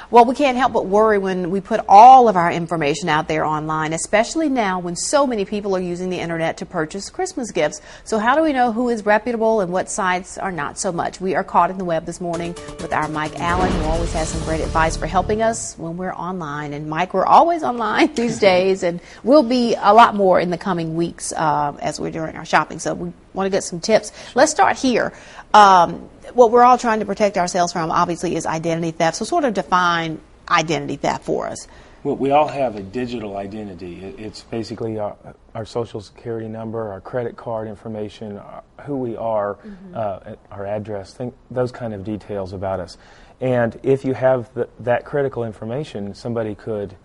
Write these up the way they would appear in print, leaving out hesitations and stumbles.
Well, we can't help but worry when we put all of our information out there online, especially now when so many people are using the internet to purchase Christmas gifts. So how do we know who is reputable and what sites are not so much? We are caught in the web this morning with our Mike Allen, who always has some great advice for helping us when we're online. And Mike, we're always online these days, and we'll be a lot more in the coming weeks as we're doing our shopping. So we want to get some tips. Let's start here. What we're all trying to protect ourselves from, obviously, is identity theft. So sort of define identity theft for us. Well, we all have a digital identity. It's basically our social security number, our credit card information, who we are, our address, those kind of details about us. And if you have that critical information, somebody could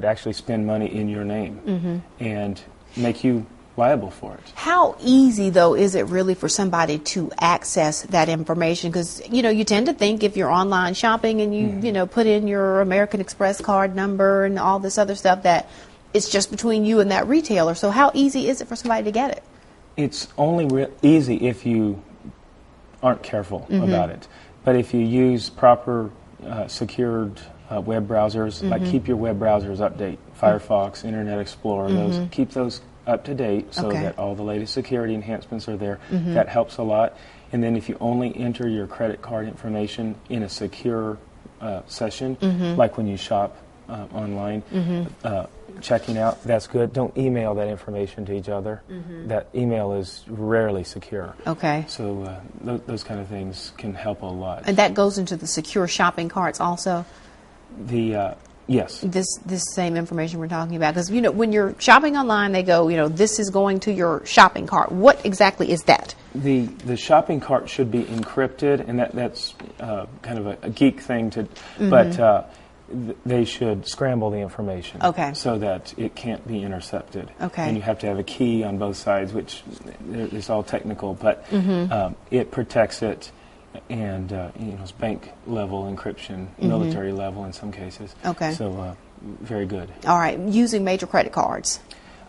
actually spend money in your name and make you liable for it. How easy, though, is it really for somebody to access that information? Because, you tend to think if you're online shopping and you put in your American Express card number and all this other stuff that it's just between you and that retailer. So how easy is it for somebody to get it? It's only easy if you aren't careful about it. But if you use proper secured web browsers, like keep your web browsers update, Firefox, Internet Explorer, keep those up to date so that all the latest security enhancements are there. That helps a lot. And then if you only enter your credit card information in a secure session, like when you shop online, checking out, that's good. Don't email that information to each other. That email is rarely secure. Okay. So those kind of things can help a lot. And that goes into the secure shopping carts also? Yes. This same information we're talking about, because when you're shopping online, they go, this is going to your shopping cart. What exactly is that? The shopping cart should be encrypted, and that's kind of a geek thing to, but they should scramble the information, so that it can't be intercepted. And you have to have a key on both sides, which is all technical, but it protects it. And it's bank level encryption, military level in some cases. So very good. All right, using major credit cards.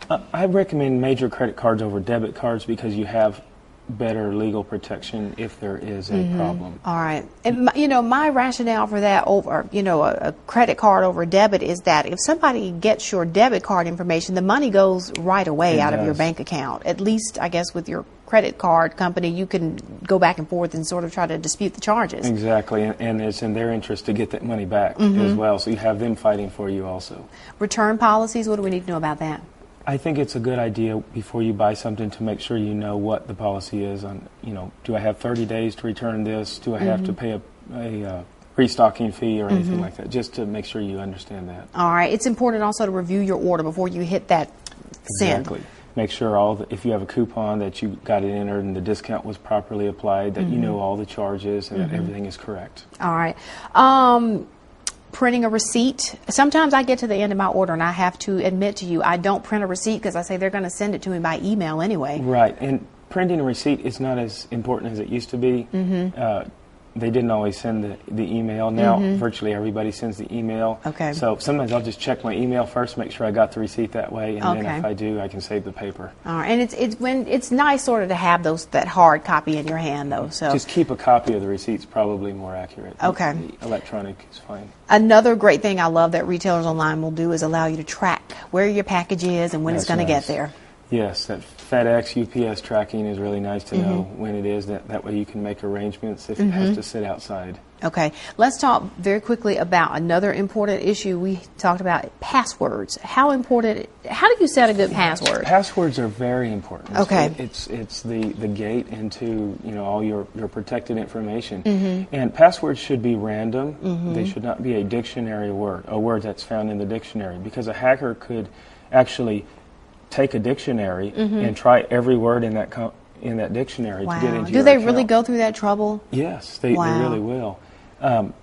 I recommend major credit cards over debit cards because you have better legal protection if there is a problem. All right. And my rationale for that over, a credit card over debit is that if somebody gets your debit card information, the money goes right away out of your bank account. At least, I guess, with your credit card company, you can go back and forth and sort of try to dispute the charges. Exactly. And it's in their interest to get that money back as well. So you have them fighting for you also. Return policies, what do we need to know about that? I think it's a good idea before you buy something to make sure you know what the policy is on, do I have 30 days to return this? Do I have to pay a restocking fee or anything like that? Just to make sure you understand that. All right. It's important also to review your order before you hit that send. Exactly. Make sure if you have a coupon that you got it entered and the discount was properly applied, that you know all the charges and that everything is correct. All right. Printing a receipt. Sometimes I get to the end of my order and I have to admit to you, I don't print a receipt because I say they're going to send it to me by email anyway. Right. And printing a receipt is not as important as it used to be. They didn't always send the email. Now virtually everybody sends the email. So sometimes I'll just check my email first, make sure I got the receipt that way, and then if I do, I can save the paper. All right. And it's nice sort of to have that hard copy in your hand, though. So just keep a copy of the receipt's probably more accurate. The electronic is fine. Another great thing I love that retailers online will do is allow you to track where your package is and when it's going to get there. Yes, that FedEx, UPS tracking is really nice to know when it is. That way you can make arrangements if it has to sit outside. Okay, let's talk very quickly about another important issue. We talked about passwords. How do you set a good password? Passwords are very important. Okay. It's the gate into all your protected information. And passwords should be random. They should not be a dictionary word, a word that's found in the dictionary, because a hacker could actually take a dictionary and try every word in that dictionary to get into your account. Do they really go through that trouble? Yes, they really will.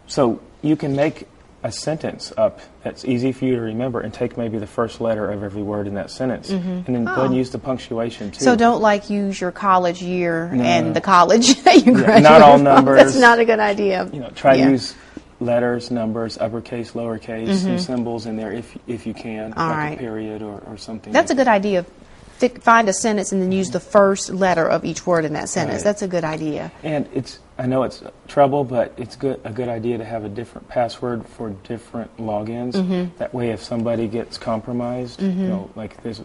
So you can make a sentence up that's easy for you to remember and take maybe the first letter of every word in that sentence. And then go ahead and use the punctuation too. So don't use your college year and the college that you graduated not all from. numbers. That's not a good idea. Try to use letters, numbers, uppercase, lowercase, some symbols in there if you can, a period or something. That's a good idea. find a sentence and then use the first letter of each word in that sentence. Right. That's a good idea. And I know it's trouble, but it's a good idea to have a different password for different logins. That way, if somebody gets compromised, like this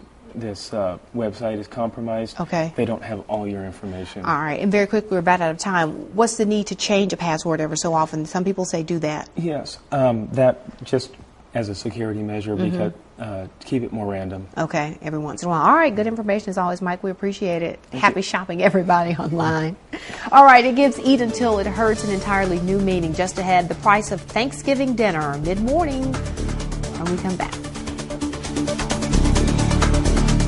website is compromised, they don't have all your information. All right. And very quickly, we're about out of time. What's the need to change a password ever so often? Some people say do that. Yes, that just as a security measure, because to keep it more random. Okay, every once in a while. All right, good information as always, Mike. We appreciate it. Happy shopping, everybody, online. All right, it gives Eat Until It Hurts an entirely new meaning. Just ahead, the price of Thanksgiving dinner, mid-morning, when we come back.